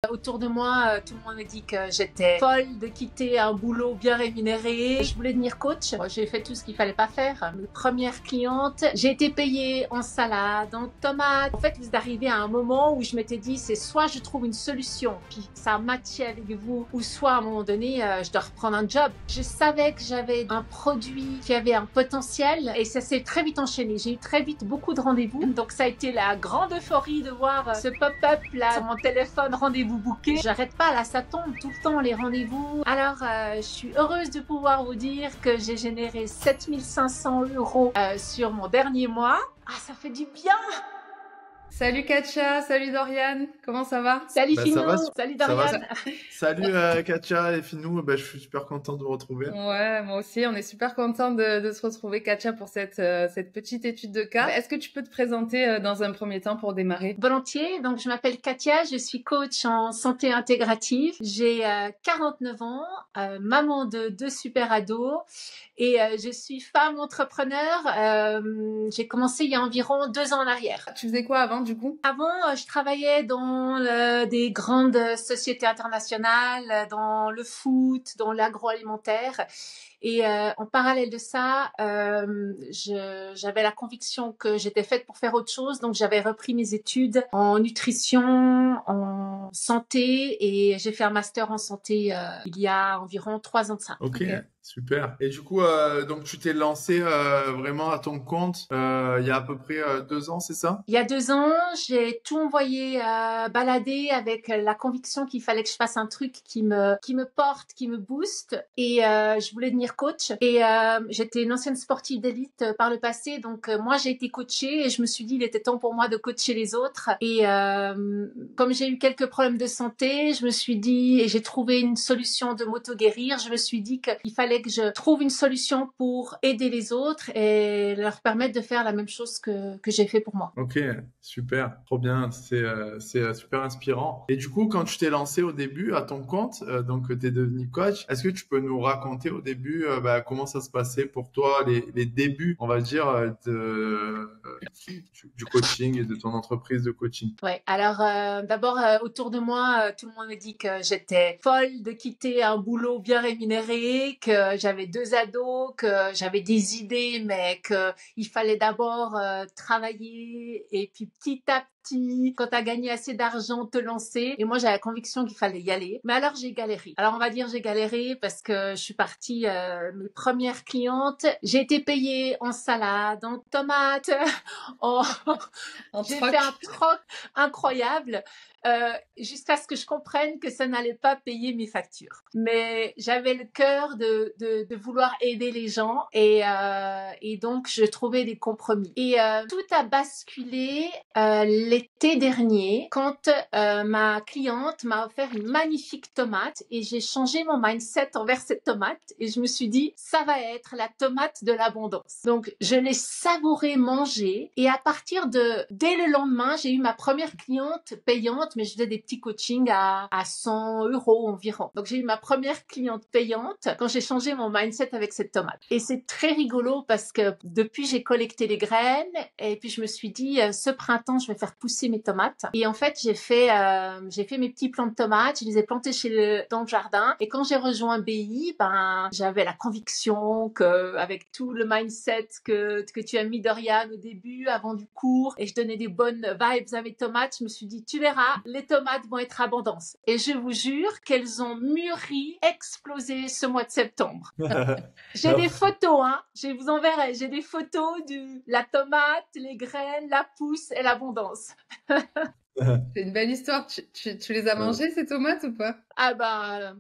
Autour de moi, tout le monde me dit que j'étais folle de quitter un boulot bien rémunéré. Je voulais devenir coach. Moi, j'ai fait tout ce qu'il fallait pas faire. Mes premières clientes, j'ai été payée en salade, en tomates. En fait, vous arrivez à un moment où je m'étais dit, c'est soit je trouve une solution, puis ça a matché avec vous, ou soit à un moment donné, je dois reprendre un job. Je savais que j'avais un produit qui avait un potentiel et ça s'est très vite enchaîné. J'ai eu très vite beaucoup de rendez-vous. Donc, ça a été la grande euphorie de voir ce pop-up là sur mon téléphone, rendez-vous booké. J'arrête pas, là, ça tombe tout le temps les rendez-vous. Alors, je suis heureuse de pouvoir vous dire que j'ai généré 7500 € sur mon dernier mois. Ah, ça fait du bien! Salut Katia, salut Dorian, comment ça va? Salut Finou, Ça va, salut ça va. Dorian. Salut Katia et Finou, je suis super content de vous retrouver. Ouais, moi aussi, on est super content de se retrouver Katia pour cette petite étude de cas. Est-ce que tu peux te présenter dans un premier temps pour démarrer? Volontiers, donc je m'appelle Katia, je suis coach en santé intégrative. J'ai 49 ans, maman de 2 super ados et je suis femme entrepreneur. J'ai commencé il y a environ 2 ans en arrière. Tu faisais quoi avant du coup? Avant, je travaillais dans des grandes sociétés internationales, dans le foot, dans l'agroalimentaire. Et en parallèle de ça, j'avais la conviction que j'étais faite pour faire autre chose. Donc, j'avais repris mes études en nutrition, en santé et j'ai fait un master en santé il y a environ 3 ans de ça. Ok. Super. Et du coup, donc tu t'es lancé vraiment à ton compte il y a à peu près 2 ans, c'est ça? Il y a 2 ans, j'ai tout envoyé balader avec la conviction qu'il fallait que je fasse un truc qui me porte, qui me booste. Et je voulais devenir coach. Et j'étais une ancienne sportive d'élite par le passé, donc moi j'ai été coachée et je me suis dit il était temps pour moi de coacher les autres. Et comme j'ai eu quelques problèmes de santé, je me suis dit, et j'ai trouvé une solution de m'auto-guérir, je me suis dit qu'il fallait que je trouve une solution pour aider les autres et leur permettre de faire la même chose que j'ai fait pour moi. Ok, super, trop bien, c'est super inspirant. Et du coup, quand tu t'es lancé au début à ton compte, donc tu es devenu coach, est-ce que tu peux nous raconter au début comment ça se passait pour toi, les débuts, on va dire, du coaching et de ton entreprise de coaching? Ouais, alors d'abord autour de moi, tout le monde me dit que j'étais folle de quitter un boulot bien rémunéré, que j'avais 2 ados, que j'avais des idées, mais que il fallait d'abord travailler et puis petit à petit, quand t'as gagné assez d'argent, te lancer. Et moi, j'avais la conviction qu'il fallait y aller. Mais alors, j'ai galéré. Alors, on va dire j'ai galéré parce que je suis partie, mes premières clientes, j'ai été payée en salade, en tomates, en... j'ai fait un troc incroyable. Jusqu'à ce que je comprenne que ça n'allait pas payer mes factures. Mais j'avais le cœur de vouloir aider les gens et donc je trouvais des compromis. Et tout a basculé l'été dernier quand ma cliente m'a offert une magnifique tomate et j'ai changé mon mindset envers cette tomate et je me suis dit ça va être la tomate de l'abondance. Donc je l'ai savourée, mangée et à partir dès le lendemain, j'ai eu ma première cliente payante, mais je faisais des petits coachings à 100 € environ. Donc, j'ai eu ma première cliente payante quand j'ai changé mon mindset avec cette tomate. Et c'est très rigolo parce que depuis, j'ai collecté les graines et puis je me suis dit, ce printemps, je vais faire pousser mes tomates. Et en fait, j'ai fait mes petits plants de tomates, je les ai plantés dans le jardin. Et quand j'ai rejoint BI, j'avais la conviction que, avec tout le mindset que tu as mis, Dorian, au début, avant du cours, et je donnais des bonnes vibes à mes tomates, je me suis dit, tu verras, les tomates vont être abondance. Et je vous jure qu'elles ont mûri, explosé ce mois de septembre. J'ai des photos, je vous enverrai. J'ai des photos de la tomate, les graines, la pousse et l'abondance. C'est une belle histoire. Tu les as mangées, ces tomates, ou pas? Ah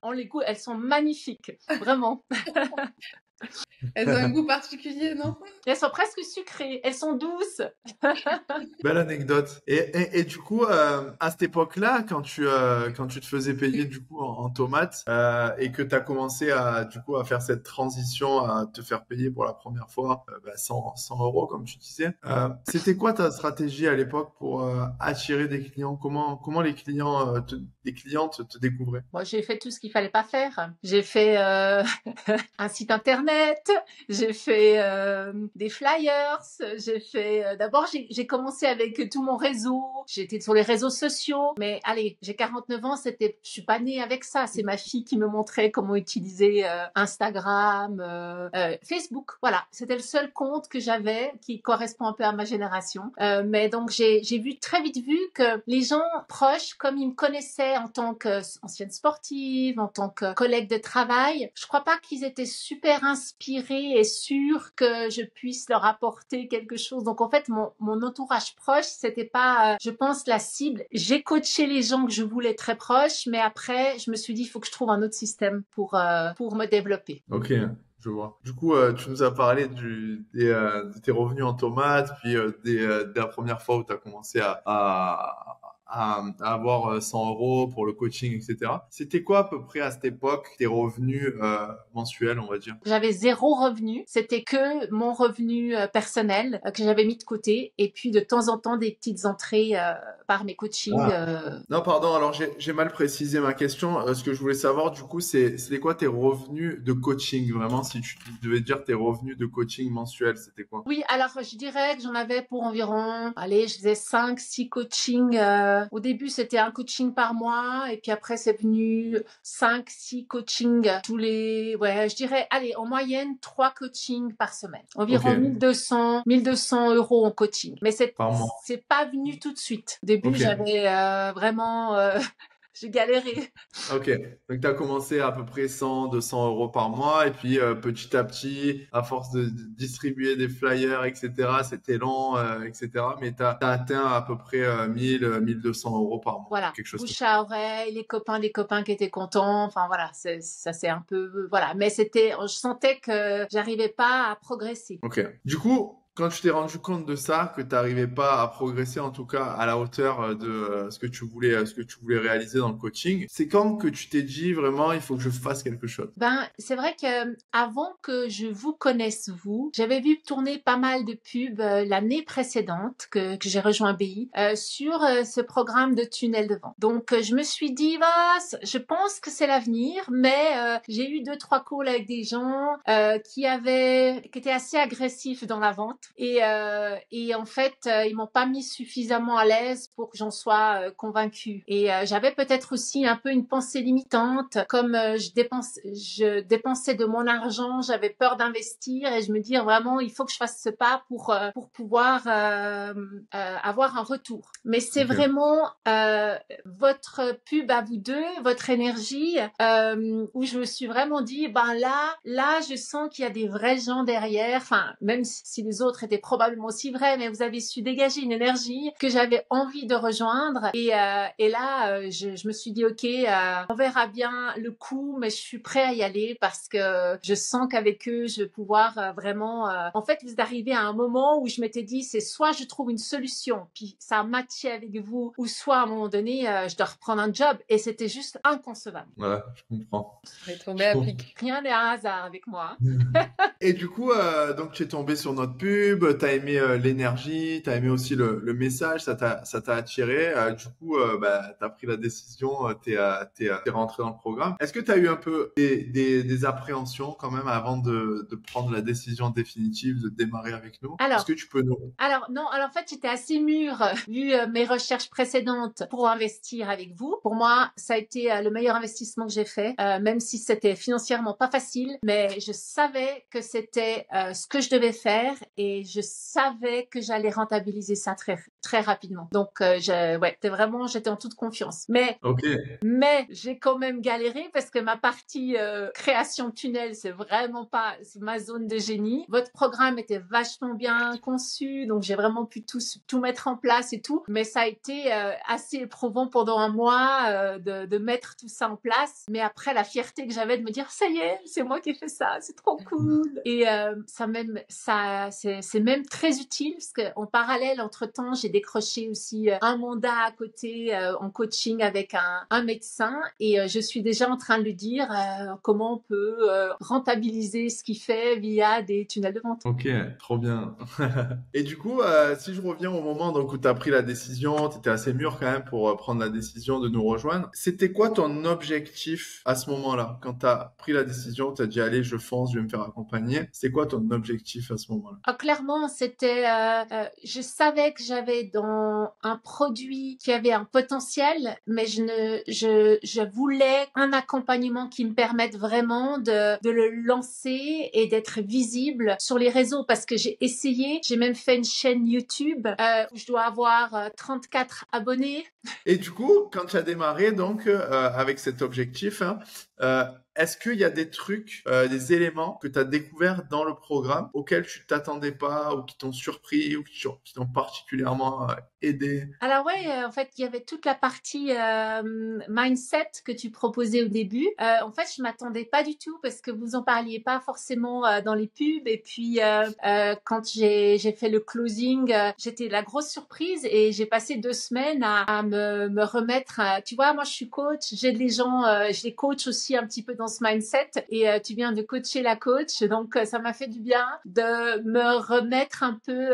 on les goûte, elles sont magnifiques, vraiment. Elles ont un goût particulier, non? Elles sont presque sucrées, elles sont douces. Belle anecdote. Et du coup, à cette époque-là, quand tu te faisais payer du coup en tomates et que tu as commencé à faire cette transition à te faire payer pour la première fois 100 € comme tu disais, c'était quoi ta stratégie à l'époque pour attirer des clients? Comment les clientes te découvraient? Moi, j'ai fait tout ce qu'il fallait pas faire. J'ai fait un site internet. intranet, j'ai fait des flyers, j'ai fait... D'abord, j'ai commencé avec tout mon réseau, j'étais sur les réseaux sociaux, mais allez, j'ai 49 ans, je suis pas née avec ça, c'est ma fille qui me montrait comment utiliser Instagram, Facebook, voilà, c'était le seul compte que j'avais qui correspond un peu à ma génération, mais donc j'ai très vite vu que les gens proches, comme ils me connaissaient en tant qu'ancienne sportive, en tant que collègue de travail, je crois pas qu'ils étaient super inspirés et sûrs que je puisse leur apporter quelque chose. Donc en fait, mon entourage proche, c'était pas, je pense, la cible. J'ai coaché les gens que je voulais très proches, mais après, je me suis dit, il faut que je trouve un autre système pour me développer. Ok, je vois. Du coup, tu nous as parlé de tes revenus en tomates, puis de la première fois où tu as commencé à avoir 100 euros pour le coaching, etc. C'était quoi à peu près à cette époque tes revenus mensuels, on va dire? J'avais 0 revenu. C'était que mon revenu personnel que j'avais mis de côté. Et puis de temps en temps, des petites entrées par mes coachings. Non, pardon, alors j'ai mal précisé ma question. Ce que je voulais savoir, du coup, c'était quoi tes revenus de coaching? Vraiment, si tu devais dire tes revenus de coaching mensuels, c'était quoi? Oui, alors je dirais que j'en avais pour environ, allez, je faisais 5, 6 coachings. Au début, c'était un coaching par mois. Et puis après, c'est venu 5, 6 coachings ouais, je dirais, allez, en moyenne, 3 coachings par semaine. Environ Ok. 1200 euros en coaching. Mais Par mois. c'est pas venu tout de suite. Au début, Ok. j'avais vraiment... j'ai galéré. Ok, donc tu as commencé à peu près 100, 200 euros par mois, et puis petit à petit, à force de distribuer des flyers, etc., c'était lent, etc., mais tu as atteint à peu près 1000, 1200 euros par mois, Voilà, quelque chose comme bouche à oreille, les copains des copains qui étaient contents, enfin voilà, ça c'est un peu... Voilà, mais je sentais que j'arrivais pas à progresser. ça. Ok. Du coup, quand tu t'es rendu compte de ça, que tu n'arrivais pas à progresser, en tout cas à la hauteur de ce que tu voulais réaliser dans le coaching, c'est quand que tu t'es dit vraiment, il faut que je fasse quelque chose? Ben, c'est vrai que avant que je vous connaisse vous, j'avais vu tourner pas mal de pubs l'année précédente que j'ai rejoint BI sur ce programme de tunnel de vente. Donc je me suis dit, bah, je pense que c'est l'avenir, mais j'ai eu 2-3 calls avec des gens qui étaient assez agressifs dans la vente et en fait ils m'ont pas mis suffisamment à l'aise pour que j'en sois convaincue. Et j'avais peut-être aussi un peu une pensée limitante, comme je dépensais de mon argent, j'avais peur d'investir et je me dis vraiment il faut que je fasse ce pas pour pouvoir avoir un retour. Mais c'est Ok. vraiment votre pub à vous deux, votre énergie, où je me suis vraiment dit ben là je sens qu'il y a des vrais gens derrière, enfin même si les autres étaient probablement aussi vrais, mais vous avez su dégager une énergie que j'avais envie de rejoindre et là je me suis dit ok, on verra bien le coup, mais je suis prêt à y aller parce que je sens qu'avec eux je vais pouvoir vraiment en fait vous arrivez à un moment où je m'étais dit c'est soit je trouve une solution puis ça a matché avec vous, ou soit à un moment donné je dois reprendre un job, et c'était juste inconcevable. Voilà, je comprends. On est tombé à pic. Rien n'est un hasard avec moi. Et du coup, donc tu es tombé sur notre pub, tu as aimé l'énergie, tu as aimé aussi le message, ça t'a attiré. Du coup, bah, tu as pris la décision, t'es rentré dans le programme. Est-ce que tu as eu un peu des appréhensions quand même avant de prendre la décision définitive de démarrer avec nous? Est-ce que tu peux nous... Alors non, alors en fait j'étais assez mûre vu mes recherches précédentes pour investir avec vous. Pour moi, ça a été le meilleur investissement que j'ai fait, même si c'était financièrement pas facile, mais je savais que c'était ce que je devais faire et je savais que j'allais rentabiliser ça très très rapidement. Donc j'étais en toute confiance. Ok, Mais j'ai quand même galéré parce que ma partie création de tunnel, c'est ma zone de génie. Votre programme était vachement bien conçu, donc j'ai vraiment pu tout mettre en place et tout. Mais ça a été assez éprouvant pendant un mois de mettre tout ça en place. Mais après, la fierté que j'avais de me dire, ça y est, c'est moi qui ai fait ça, c'est trop cool. Et c'est même très utile parce qu'en parallèle, entre-temps, j'ai décroché aussi un mandat à côté en coaching avec un médecin et je suis déjà en train de lui dire comment on peut rentabiliser ce qu'il fait via des tunnels de vente. Ok, trop bien. Et du coup, si je reviens au moment donc, où tu as pris la décision, tu étais assez mûr quand même pour prendre la décision de nous rejoindre. C'était quoi ton objectif à ce moment-là? Quand tu as pris la décision, tu as dit, allez, je fonce, je vais me faire accompagner. C'est quoi ton objectif à ce moment-là? Clairement, c'était, je savais que j'avais dans un produit qui avait un potentiel, mais je voulais un accompagnement qui me permette vraiment de le lancer et d'être visible sur les réseaux parce que j'ai essayé, j'ai même fait une chaîne YouTube où je dois avoir 34 abonnés. Et du coup, quand tu as démarré donc avec cet objectif, hein, est-ce qu'il y a des trucs, des éléments que tu as découverts dans le programme auxquels tu t'attendais pas ou qui t'ont surpris ou qui t'ont particulièrement aidé? Alors ouais, en fait, il y avait toute la partie mindset que tu proposais au début. En fait, je m'attendais pas du tout parce que vous en parliez pas forcément dans les pubs. Et puis, quand j'ai fait le closing, j'étais la grosse surprise et j'ai passé 2 semaines à me remettre. Tu vois, moi, je suis coach. J'aide les gens, je les coach aussi un petit peu dans ce mindset. Et tu viens de coacher la coach, donc ça m'a fait du bien de me remettre un peu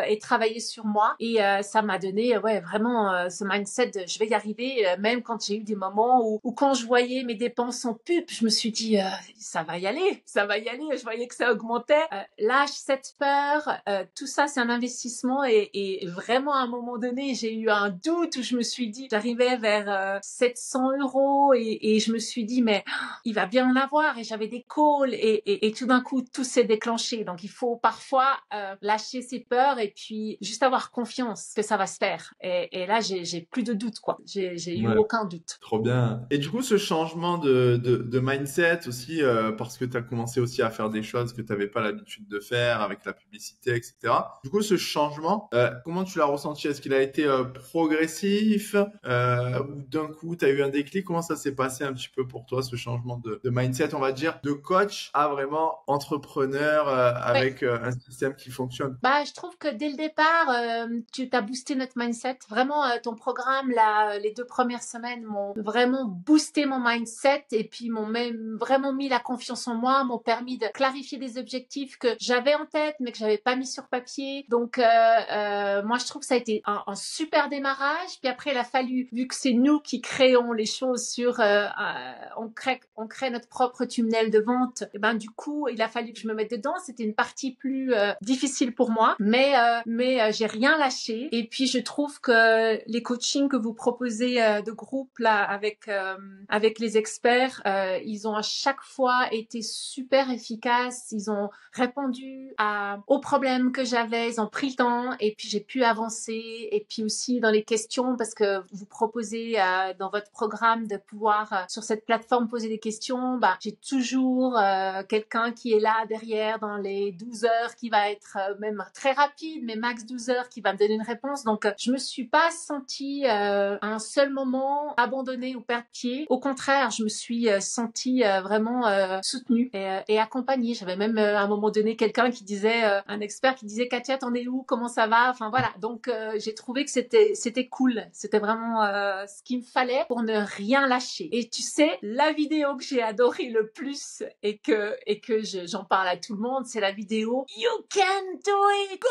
et travailler sur moi. Et ça m'a donné vraiment ce mindset de je vais y arriver, même quand j'ai eu des moments où quand je voyais mes dépenses en pub, je me suis dit ça va y aller, je voyais que ça augmentait. Lâche cette peur, tout ça c'est un investissement et vraiment à un moment donné j'ai eu un doute où je me suis dit, j'arrivais vers 700 € et je me suis dit mais il va bien en avoir et j'avais des calls et tout d'un coup tout s'est déclenché. Donc il faut parfois lâcher ses peurs et puis juste avoir confiance que ça va se faire. Et là j'ai plus de doute quoi. J'ai eu aucun doute. Trop bien. Et du coup, ce changement de mindset aussi, parce que tu as commencé aussi à faire des choses que tu n'avais pas l'habitude de faire avec la publicité, etc. Du coup, ce changement, comment tu l'as ressenti? Est-ce qu'il a été progressif ou d'un coup, tu as eu un déclic? Comment ça s'est passé un petit peu pour toi, ce changement de mindset, on va dire, de coach à vraiment entrepreneur avec un système qui fonctionne? Bah, je trouve que dès le départ, tu t'as boosté notre mindset. Vraiment, ton programme, là, les 2 premières semaines m'ont vraiment boosté mon mindset et puis m'ont même vraiment mis la confiance en moi, m'ont permis de clarifier des objectifs que j'avais en tête mais que j'avais pas mis sur papier. Donc, moi, je trouve que ça a été un super démarrage. Puis après, il a fallu, vu que c'est nous qui créons les choses sur, on crée notre propre tunnel de vente. Et ben, du coup, il a fallu que je me mette dedans. C'était une partie plus difficile pour moi, mais j'ai rien lâché. Et puis je trouve que les coachings que vous proposez de groupe là avec les experts, ils ont à chaque fois été super efficaces. Ils ont répondu aux problèmes que j'avais, ils ont pris le temps et puis j'ai pu avancer. Et puis aussi dans les questions, parce que vous proposez dans votre programme de pouvoir sur cette plateforme poser des questions, bah j'ai toujours quelqu'un qui est là derrière dans les 12 heures qui va être même très rapide, mais max 12 heures qui va me donner une réponse. Donc, je me suis pas sentie à un seul moment abandonnée ou perdre pied. Au contraire, je me suis sentie vraiment soutenue et accompagnée. J'avais même à un moment donné quelqu'un qui disait, un expert qui disait, Katia, t'en es où? Comment ça va? Enfin voilà. Donc, j'ai trouvé que c'était cool. C'était vraiment ce qu'il me fallait pour ne rien lâcher. Et tu sais, la vidéo que j'ai adorée le plus et que j'en parle à tout le monde, c'est la vidéo You can do it,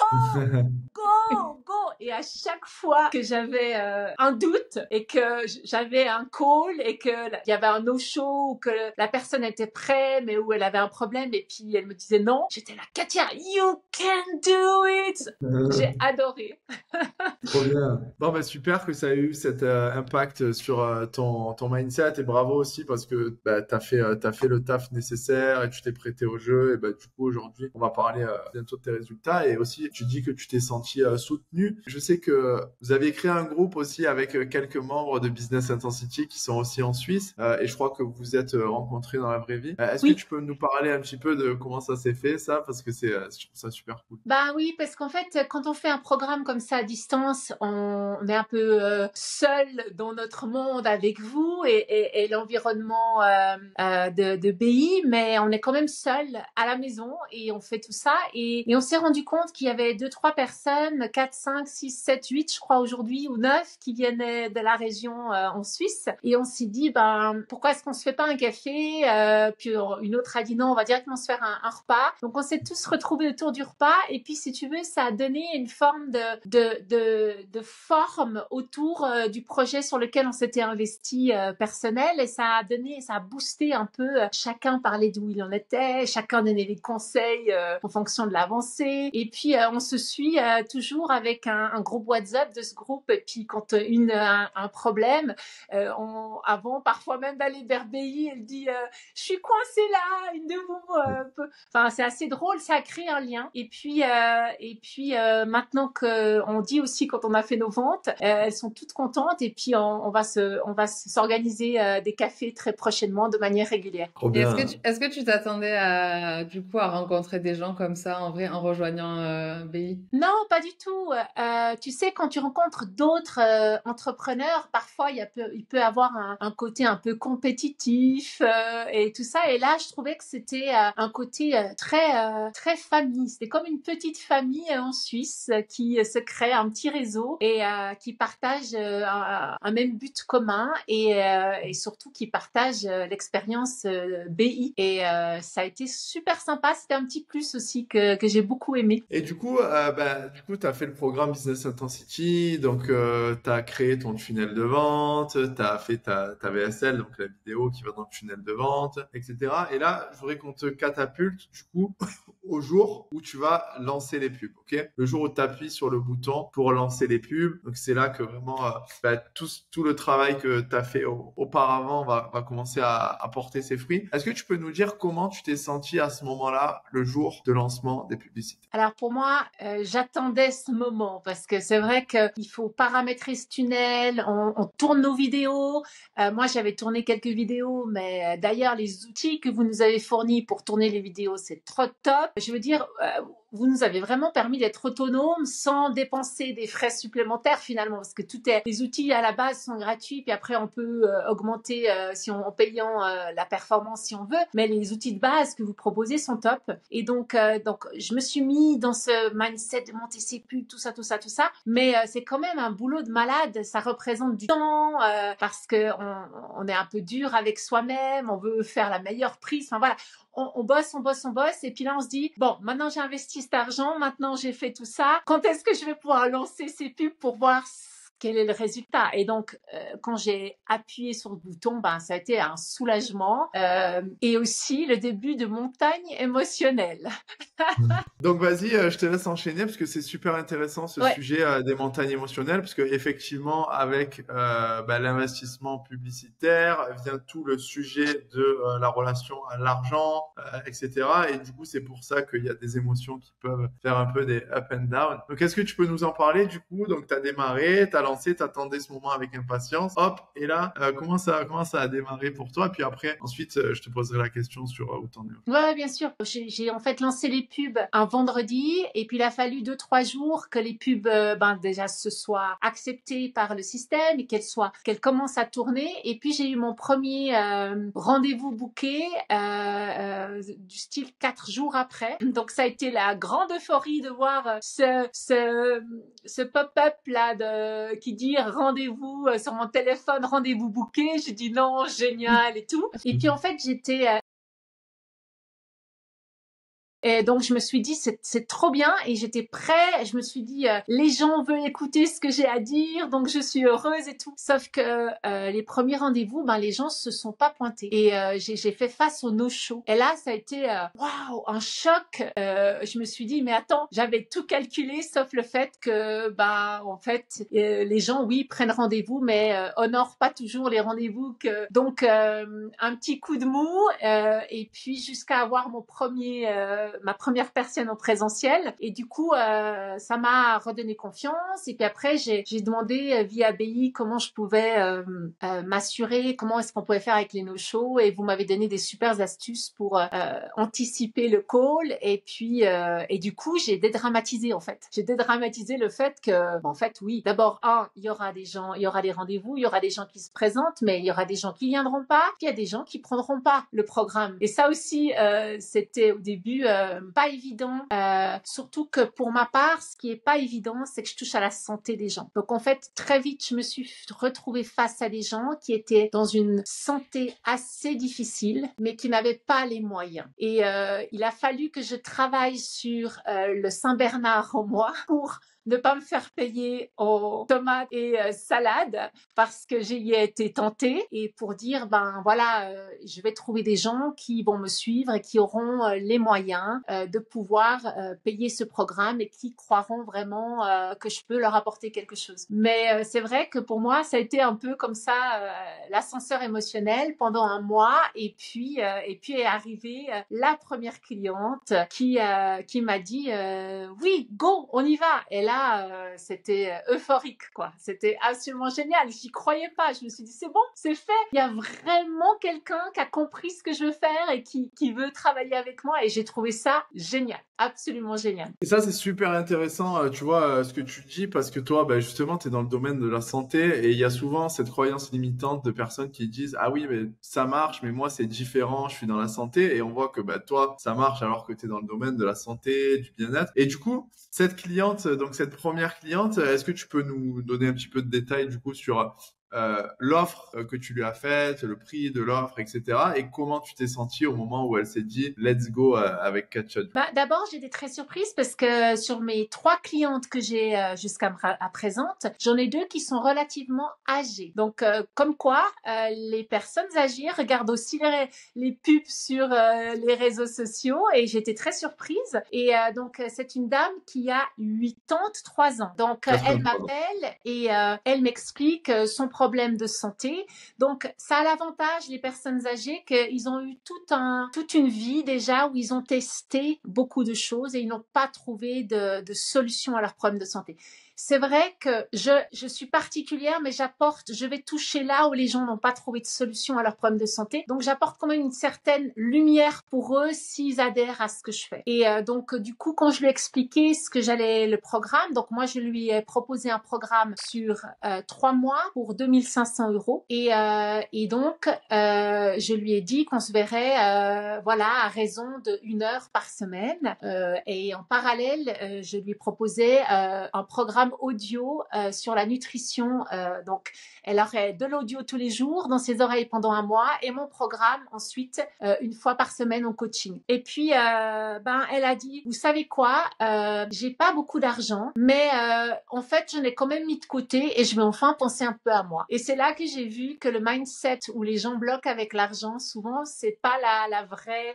go. Et à chaque fois que j'avais un doute et que j'avais un call et que il y avait un no-show ou que la personne était prête mais où elle avait un problème et puis elle me disait non, j'étais là, Katia, you can do it. J'ai adoré. Trop bien. Bon, bah, super que ça ait eu cet impact sur ton mindset et bravo aussi parce que bah, t'as fait le taf nécessaire et tu t'es prêté au jeu et bah, du coup aujourd'hui on va parler bientôt de tes résultats et aussi tu dis que tu t'es senti soutenu. Je sais que vous avez créé un groupe aussi avec quelques membres de Business Intensity qui sont aussi en Suisse et je crois que vous vous êtes rencontrés dans la vraie vie. Est-ce que tu peux nous parler un petit peu de comment ça s'est fait ça parce que je trouve ça super cool. Bah oui, parce qu'en fait, quand on fait un programme comme ça à distance, on est un peu seul dans notre monde avec vous et l'environnement de BI, mais on est quand même seul à la maison et on fait tout ça. Et on s'est rendu compte qu'il y avait 2-3 personnes, 4, 5, 6, 7, 8, je crois aujourd'hui, ou 9, qui venaient de la région en Suisse. Et on s'est dit, pourquoi est-ce qu'on se fait pas un café? Puis une autre a dit non, on va directement se faire un repas. Donc on s'est tous retrouvés autour du repas. Et puis si tu veux, ça a donné une forme de forme autour du projet sur lequel on s'était investi personnel. Et ça a boosté un peu. Chacun parlait d'où il en était, chacun donnait des conseils en fonction de l'avancée. Et puis on se suit toujours avec un groupe WhatsApp de ce groupe. Et puis quand un problème, avant parfois même d'aller vers BI, elle dit je suis coincée là, une de vous peut... Enfin c'est assez drôle, ça a créé un lien. Et puis maintenant qu'on dit aussi quand on a fait nos ventes, elles sont toutes contentes. Et puis on va s'organiser des cafés très prochainement de manière régulière. Trop bien. Est-ce que tu t'attendais à rencontrer des gens comme ça en vrai en rejoignant BI? Non, pas du tout. Tu sais, quand tu rencontres d'autres entrepreneurs, parfois il peut avoir un côté un peu compétitif et tout ça. Et là, je trouvais que c'était un côté très famille. C'était comme une petite famille en Suisse qui se crée un petit réseau et qui partage un même but commun et surtout qui partage l'expérience BI. Et ça a été super sympa. C'était un petit plus aussi que j'ai beaucoup aimé. Et du coup, tu as fait le programme Business Intensity, donc tu as créé ton tunnel de vente, tu as fait ta VSL, donc la vidéo qui va dans le tunnel de vente, etc. Et là, je voudrais qu'on te catapulte, du coup, au jour où tu vas lancer les pubs, ok? Le jour où tu appuies sur le bouton pour lancer les pubs. Donc, c'est là que vraiment, tout le travail que tu as fait auparavant va commencer à porter ses fruits. Est-ce que tu peux nous dire comment tu t'es senti à ce moment-là, le jour de lancement des publicités? Alors pour moi, j'attendais ce moment parce que c'est vrai qu'il faut paramétrer ce tunnel, on tourne nos vidéos. Moi, j'avais tourné quelques vidéos, mais d'ailleurs, les outils que vous nous avez fournis pour tourner les vidéos, c'est trop top. Je veux dire, vous nous avez vraiment permis d'être autonomes sans dépenser des frais supplémentaires finalement, parce que les outils à la base sont gratuits, puis après on peut augmenter en payant la performance si on veut, mais les outils de base que vous proposez sont top. Et donc je me suis mis dans ce mindset de monter ses pubs, tout ça, mais c'est quand même un boulot de malade, ça représente du temps parce que on est un peu dur avec soi-même, on veut faire la meilleure prise, enfin voilà. On bosse, et puis là on se dit bon, maintenant j'ai investi cet argent, maintenant j'ai fait tout ça, quand est-ce que je vais pouvoir lancer ces pubs pour voir quel est le résultat? Et donc, quand j'ai appuyé sur le bouton, ça a été un soulagement et aussi le début de montagne émotionnelle. Donc, vas-y, je te laisse enchaîner parce que c'est super intéressant ce sujet des montagnes émotionnelles, parce que effectivement, avec l'investissement publicitaire vient tout le sujet de la relation à l'argent, etc. Et du coup, c'est pour ça qu'il y a des émotions qui peuvent faire un peu des up and down. Donc, est-ce que tu peux nous en parler du coup? Donc, tu as démarré, tu as lancé, tu attendais ce moment avec impatience. Hop, et là, comment ça a démarré pour toi? Et puis après, ensuite, je te poserai la question sur où t'en es. Ouais, bien sûr. J'ai en fait lancé les pubs un vendredi et puis il a fallu 2-3 jours que les pubs déjà se soient acceptées par le système et qu'elles commencent à tourner. Et puis j'ai eu mon premier rendez-vous booké du style 4 jours après. Donc ça a été la grande euphorie de voir ce pop-up là qui dit rendez-vous sur mon téléphone, rendez-vous booké. J'ai dit non, génial et tout. Et puis en fait j'étais et donc je me suis dit c'est trop bien et j'étais prête. Je me suis dit les gens veulent écouter ce que j'ai à dire, donc je suis heureuse et tout. Sauf que les premiers rendez-vous, les gens se sont pas pointés et j'ai fait face au no-show. Et là ça a été waouh, un choc. Je me suis dit mais attends, j'avais tout calculé sauf le fait que en fait les gens prennent rendez-vous mais honorent pas toujours les rendez-vous donc un petit coup de mou et puis jusqu'à avoir mon premier ma première personne en présentiel. Et du coup, ça m'a redonné confiance. Et puis après, j'ai demandé via BI comment je pouvais m'assurer, comment est-ce qu'on pouvait faire avec les no-shows. Et vous m'avez donné des super astuces pour anticiper le call. Et puis, et du coup, j'ai dédramatisé en fait. J'ai dédramatisé le fait que, en fait, oui, d'abord, il y aura des gens, il y aura des rendez-vous, il y aura des gens qui se présentent, mais il y aura des gens qui viendront pas, puis il y a des gens qui prendront pas le programme. Et ça aussi, c'était au début pas évident. Surtout que pour ma part, ce qui est pas évident, c'est que je touche à la santé des gens. Donc en fait, très vite, je me suis retrouvée face à des gens qui étaient dans une santé assez difficile, mais qui n'avaient pas les moyens. Et il a fallu que je travaille sur le Saint-Bernard en moi pour ne pas me faire payer en tomates et salades parce que j'y ai été tentée et pour dire ben voilà je vais trouver des gens qui vont me suivre et qui auront les moyens de pouvoir payer ce programme et qui croiront vraiment que je peux leur apporter quelque chose. Mais c'est vrai que pour moi ça a été un peu comme ça l'ascenseur émotionnel pendant un mois et puis est arrivée la première cliente qui m'a dit oui go on y va. Et là c'était euphorique quoi, c'était absolument génial, j'y croyais pas, je me suis dit c'est bon, c'est fait, il y a vraiment quelqu'un qui a compris ce que je veux faire et qui veut travailler avec moi et j'ai trouvé ça génial, absolument génial. Et ça c'est super intéressant, tu vois, ce que tu dis parce que toi justement tu es dans le domaine de la santé et il y a souvent cette croyance limitante de personnes qui disent ah oui mais ça marche mais moi c'est différent, je suis dans la santé et on voit que toi ça marche alors que tu es dans le domaine de la santé, du bien-être et du coup cette cliente, donc cette première cliente, est-ce que tu peux nous donner un petit peu de détails du coup sur l'offre que tu lui as faite, le prix de l'offre, etc. et comment tu t'es sentie au moment où elle s'est dit let's go avec Katja? D'abord, j'étais très surprise parce que sur mes 3 clientes que j'ai jusqu'à présent, j'en ai 2 qui sont relativement âgées. Donc, comme quoi, les personnes âgées regardent aussi les pubs sur les réseaux sociaux et j'étais très surprise. Et donc, c'est une dame qui a 83 ans. Donc, elle m'appelle et elle m'explique son problème de santé. Donc, ça a l'avantage, les personnes âgées, qu'ils ont eu toute une vie déjà où ils ont testé beaucoup de choses et ils n'ont pas trouvé de solution à leurs problèmes de santé. C'est vrai que je suis particulière, mais je vais toucher là où les gens n'ont pas trouvé de solution à leurs problèmes de santé. Donc, j'apporte quand même une certaine lumière pour eux s'ils adhèrent à ce que je fais. Et donc, du coup, quand je lui ai expliqué le programme, donc moi, je lui ai proposé un programme sur 3 mois pour 2500 €. Et donc, je lui ai dit qu'on se verrait, à raison de 1 heure par semaine. Et en parallèle, je lui proposais un programme audio sur la nutrition. Donc, elle aurait de l'audio tous les jours dans ses oreilles pendant 1 mois et mon programme ensuite 1 fois par semaine en coaching. Et puis, elle a dit, vous savez quoi, j'ai pas beaucoup d'argent, mais en fait, je l'ai quand même mis de côté et je vais enfin penser un peu à moi. Et c'est là que j'ai vu que le mindset où les gens bloquent avec l'argent, souvent, c'est pas la vraie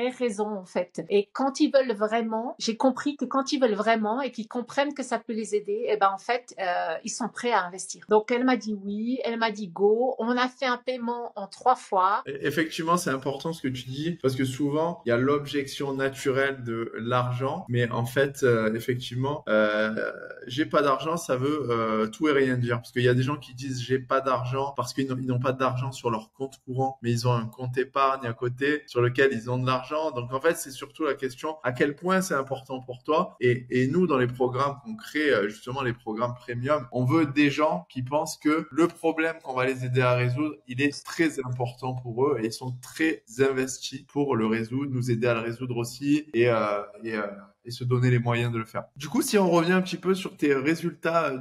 raison en fait. Et quand ils veulent vraiment, j'ai compris que quand ils veulent vraiment et qu'ils comprennent que ça peut les aider, et en fait, ils sont prêts à investir. Donc, elle m'a dit oui, elle m'a dit go. On a fait un paiement en 3 fois. Effectivement, c'est important ce que tu dis parce que souvent, il y a l'objection naturelle de l'argent, mais en fait, effectivement, j'ai pas d'argent, ça veut tout et rien dire parce qu'il y a des gens qui disent j'ai pas d'argent parce qu'ils n'ont pas d'argent sur leur compte courant, mais ils ont un compte épargne à côté sur lequel ils ont de l'argent. Donc, en fait, c'est surtout la question à quel point c'est important pour toi. Et nous, dans les programmes qu'on crée, justement les programmes premium, on veut des gens qui pensent que le problème qu'on va les aider à résoudre, il est très important pour eux et ils sont très investis pour le résoudre, nous aider à le résoudre aussi et se donner les moyens de le faire. Du coup, si on revient un petit peu sur tes résultats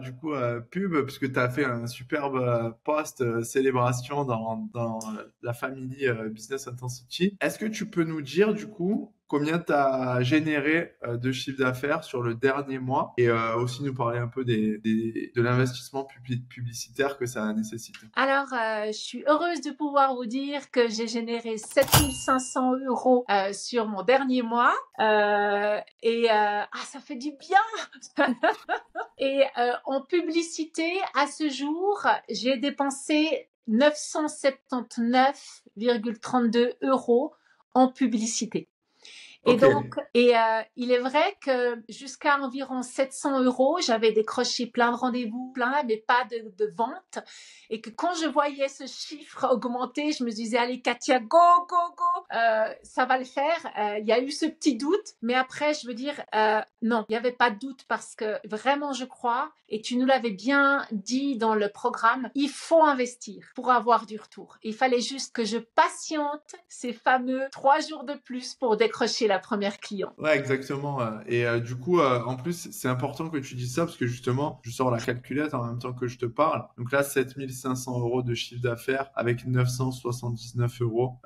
pub, puisque tu as fait un superbe post célébration dans la famille Business Intensity, est-ce que tu peux nous dire du coup combien tu as généré de chiffre d'affaires sur le dernier mois et aussi nous parler un peu de l'investissement publicitaire que ça nécessite? Alors, je suis heureuse de pouvoir vous dire que j'ai généré 7 500 € sur mon dernier mois. Ça fait du bien. Et en publicité, à ce jour, j'ai dépensé 979,32 € en publicité. Et Ok. donc, il est vrai que jusqu'à environ 700 €, j'avais décroché plein de rendez-vous, plein, mais pas de vente. Et que quand je voyais ce chiffre augmenter, je me disais, allez, Katia, go, go, go, ça va le faire. Il y a eu ce petit doute, mais après, je veux dire, non, il n'y avait pas de doute parce que vraiment, je crois, et tu nous l'avais bien dit dans le programme, il faut investir pour avoir du retour. Il fallait juste que je patiente ces fameux 3 jours de plus pour décrocher la première cliente. Ouais, exactement. Et du coup, en plus, c'est important que tu dises ça parce que justement, je sors la calculette en même temps que je te parle. Donc là, 7500 € de chiffre d'affaires avec 979 €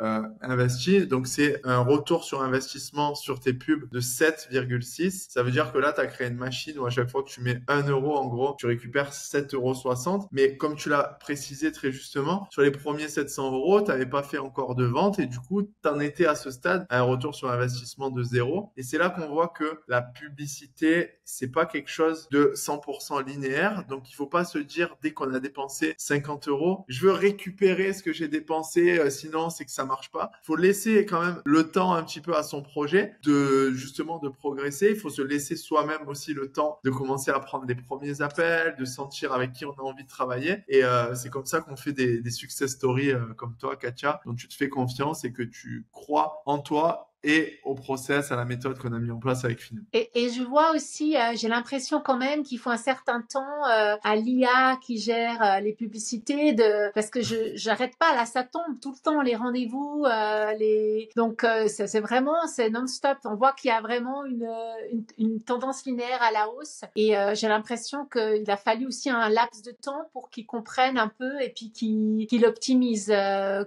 investis. Donc c'est un retour sur investissement sur tes pubs de 7,6. Ça veut dire que là, tu as créé une machine où à chaque fois que tu mets 1 euro, en gros, tu récupères 7,60 €. Mais comme tu l'as précisé très justement, sur les premiers 700 €, tu n'avais pas fait encore de vente et du coup, tu en étais à ce stade à un retour sur investissement de 0. Et c'est là qu'on voit que la publicité, c'est pas quelque chose de 100% linéaire. Donc, il faut pas se dire, dès qu'on a dépensé 50 €, je veux récupérer ce que j'ai dépensé, sinon c'est que ça marche pas. Il faut laisser quand même le temps un petit peu à son projet de justement de progresser. Il faut se laisser soi-même aussi le temps de commencer à prendre les premiers appels, de sentir avec qui on a envie de travailler. Et c'est comme ça qu'on fait des success stories comme toi, Katia, dont tu te fais confiance et que tu crois en toi et au process, à la méthode qu'on a mis en place avec Finum. Et je vois aussi, j'ai l'impression quand même qu'il faut un certain temps à l'IA qui gère les publicités, parce que j'arrête pas là, ça tombe tout le temps les rendez-vous, donc c'est vraiment c'est non-stop. On voit qu'il y a vraiment une tendance linéaire à la hausse et j'ai l'impression qu'il a fallu aussi un laps de temps pour qu'ils comprennent un peu et puis qu'ils optimisent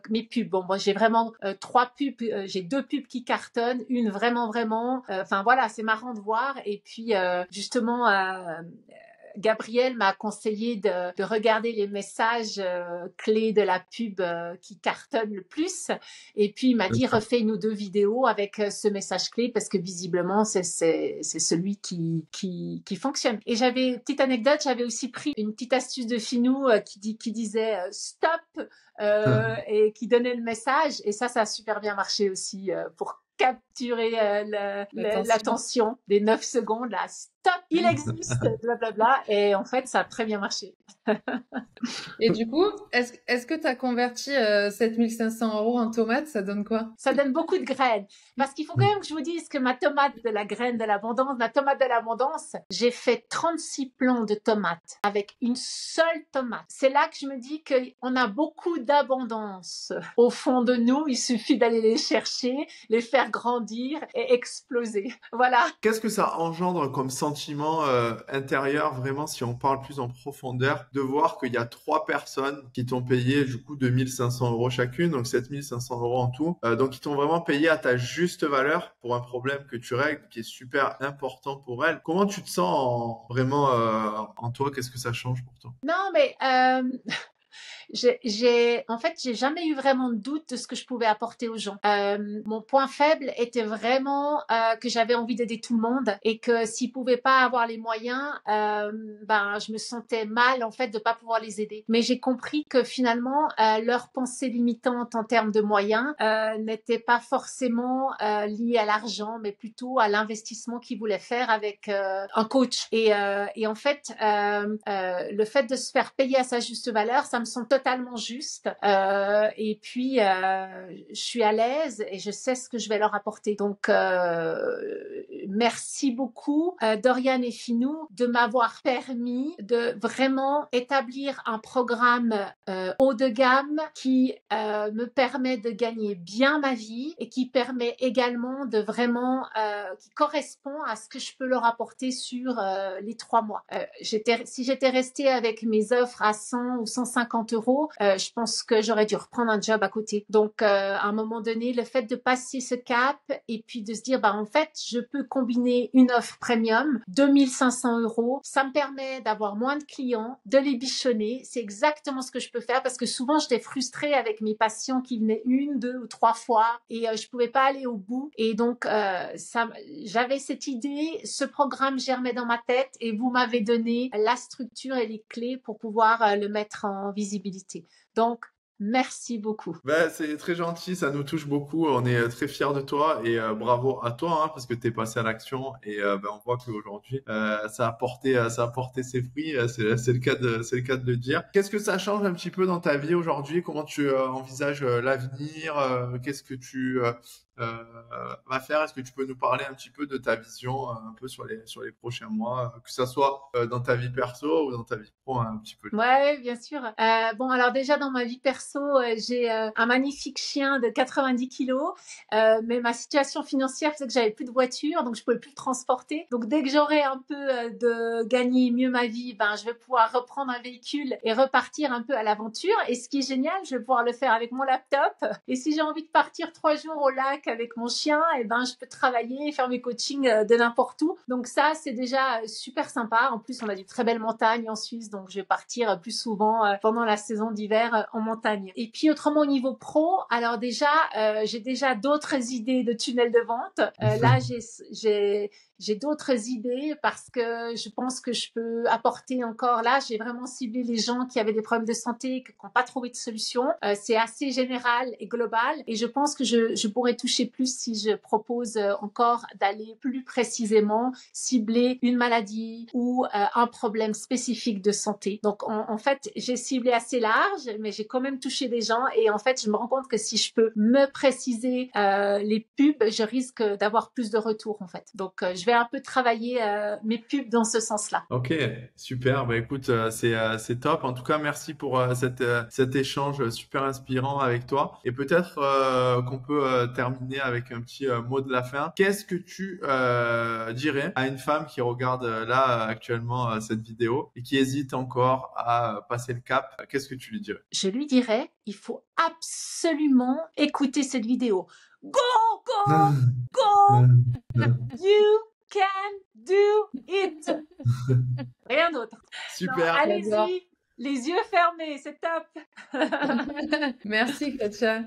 mes pubs. Bon, moi j'ai vraiment 3 pubs, j'ai 2 pubs qui cartonnent, une vraiment, enfin voilà, c'est marrant de voir. Et puis justement, Gabriel m'a conseillé de regarder les messages clés de la pub qui cartonnent le plus. Et puis il m'a dit refais une ou 2 vidéos avec ce message clé parce que visiblement c'est celui qui fonctionne. Et j'avais petite anecdote, j'avais aussi pris une petite astuce de Finou qui disait stop et qui donnait le message. Et ça a super bien marché aussi pour capturer l'attention des 9 secondes, là, stop, il existe, blablabla, et en fait, ça a très bien marché. Et du coup, est-ce que tu as converti 7500 € en tomates? Ça donne quoi? Ça donne beaucoup de graines. Parce qu'il faut quand même que je vous dise que ma tomate de la graine de l'abondance, ma tomate de l'abondance, j'ai fait 36 plants de tomates avec une seule tomate. C'est là que je me dis qu'on a beaucoup d'abondance au fond de nous. Il suffit d'aller les chercher, les faire grandir et exploser. Voilà. Qu'est-ce que ça engendre comme sentiment intérieur, vraiment, si on parle plus en profondeur, de voir qu'il y a 3 personnes qui t'ont payé du coup 2500 € chacune, donc 7500 € en tout. Donc, ils t'ont vraiment payé à ta juste valeur pour un problème que tu règles, qui est super important pour elles. Comment tu te sens vraiment en toi? Qu'est-ce que ça change pour toi? Non, mais en fait, j'ai jamais eu vraiment de doute de ce que je pouvais apporter aux gens. Mon point faible était vraiment que j'avais envie d'aider tout le monde et que s'ils pouvaient pas avoir les moyens, je me sentais mal en fait de pas pouvoir les aider. Mais j'ai compris que finalement leur pensée limitante en termes de moyens n'était pas forcément liée à l'argent, mais plutôt à l'investissement qu'ils voulaient faire avec un coach. Et en fait, le fait de se faire payer à sa juste valeur, ça me semble totalement juste. Et puis, je suis à l'aise et je sais ce que je vais leur apporter. Donc, merci beaucoup, Dorian et Finou, de m'avoir permis de vraiment établir un programme haut de gamme qui me permet de gagner bien ma vie et qui permet également de vraiment, qui correspond à ce que je peux leur apporter sur les 3 mois. Si j'étais restée avec mes offres à 100 ou 150 €, je pense que j'aurais dû reprendre un job à côté. Donc, à un moment donné, le fait de passer ce cap et puis de se dire, en fait, je peux combiner une offre premium, 2500 €, ça me permet d'avoir moins de clients, de les bichonner. C'est exactement ce que je peux faire parce que souvent, j'étais frustrée avec mes patients qui venaient 1, 2 ou 3 fois et je pouvais pas aller au bout. Et donc, j'avais cette idée, ce programme germait dans ma tête et vous m'avez donné la structure et les clés pour pouvoir le mettre en visibilité. Donc, Merci beaucoup. Ben, c'est très gentil, ça nous touche beaucoup. On est très fiers de toi et bravo à toi hein, parce que tu es passé à l'action et ben, on voit qu'aujourd'hui ça a porté ses fruits. C'est le cas de le dire. Qu'est-ce que ça change un petit peu dans ta vie aujourd'hui? Comment tu envisages l'avenir? Qu'est-ce que tu vas faire? Est-ce que tu peux nous parler un petit peu de ta vision un peu sur les prochains mois, que ça soit dans ta vie perso ou dans ta vie pro un petit peu? Ouais, bien sûr. Bon, alors déjà dans ma vie perso, j'ai un magnifique chien de 90 kilos, mais ma situation financière faisait que j'avais plus de voiture, donc je pouvais plus le transporter. Donc dès que j'aurai un peu de gagner mieux ma vie, ben je vais pouvoir reprendre un véhicule et repartir un peu à l'aventure. Et ce qui est génial, je vais pouvoir le faire avec mon laptop. Et si j'ai envie de partir 3 jours au lac avec mon chien, et ben je peux travailler et faire mes coachings de n'importe où. Donc ça, c'est déjà super sympa. En plus, on a des très belles montagnes en Suisse, donc je vais partir plus souvent pendant la saison d'hiver en montagne. Et puis autrement au niveau pro, alors déjà j'ai déjà d'autres idées de tunnels de vente. Là j'ai d'autres idées parce que je pense que je peux apporter encore. Là, j'ai vraiment ciblé les gens qui avaient des problèmes de santé, qui n'ont pas trouvé de solution. C'est assez général et global et je pense que je pourrais toucher plus si je propose encore d'aller plus précisément cibler une maladie ou un problème spécifique de santé. Donc en fait, j'ai ciblé assez large, mais j'ai quand même touché des gens et en fait, je me rends compte que si je peux me préciser les pubs, je risque d'avoir plus de retours en fait. Donc je vais un peu travailler mes pubs dans ce sens-là. Ok, super. Bah écoute, c'est top. En tout cas, merci pour cet échange super inspirant avec toi. Et peut-être qu'on peut terminer avec un petit mot de la fin. Qu'est-ce que tu dirais à une femme qui regarde là actuellement cette vidéo et qui hésite encore à passer le cap? Qu'est-ce que tu lui dirais? Je lui dirais, il faut absolument écouter cette vidéo. Go, go, go! You can do it! Rien d'autre. Super. Allez-y, les yeux fermés, c'est top. Merci, Katia.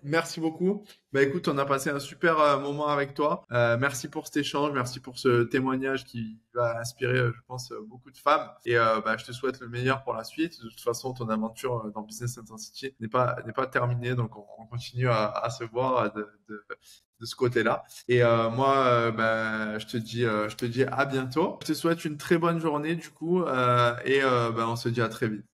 Merci beaucoup. Bah écoute, on a passé un super moment avec toi. Merci pour cet échange, merci pour ce témoignage qui va inspirer, je pense, beaucoup de femmes. Et bah, je te souhaite le meilleur pour la suite. De toute façon, ton aventure dans Business Intensity n'est pas terminée, donc on continue à se voir de ce côté-là. Et moi, bah, je te dis à bientôt. Je te souhaite une très bonne journée du coup, et bah, on se dit à très vite.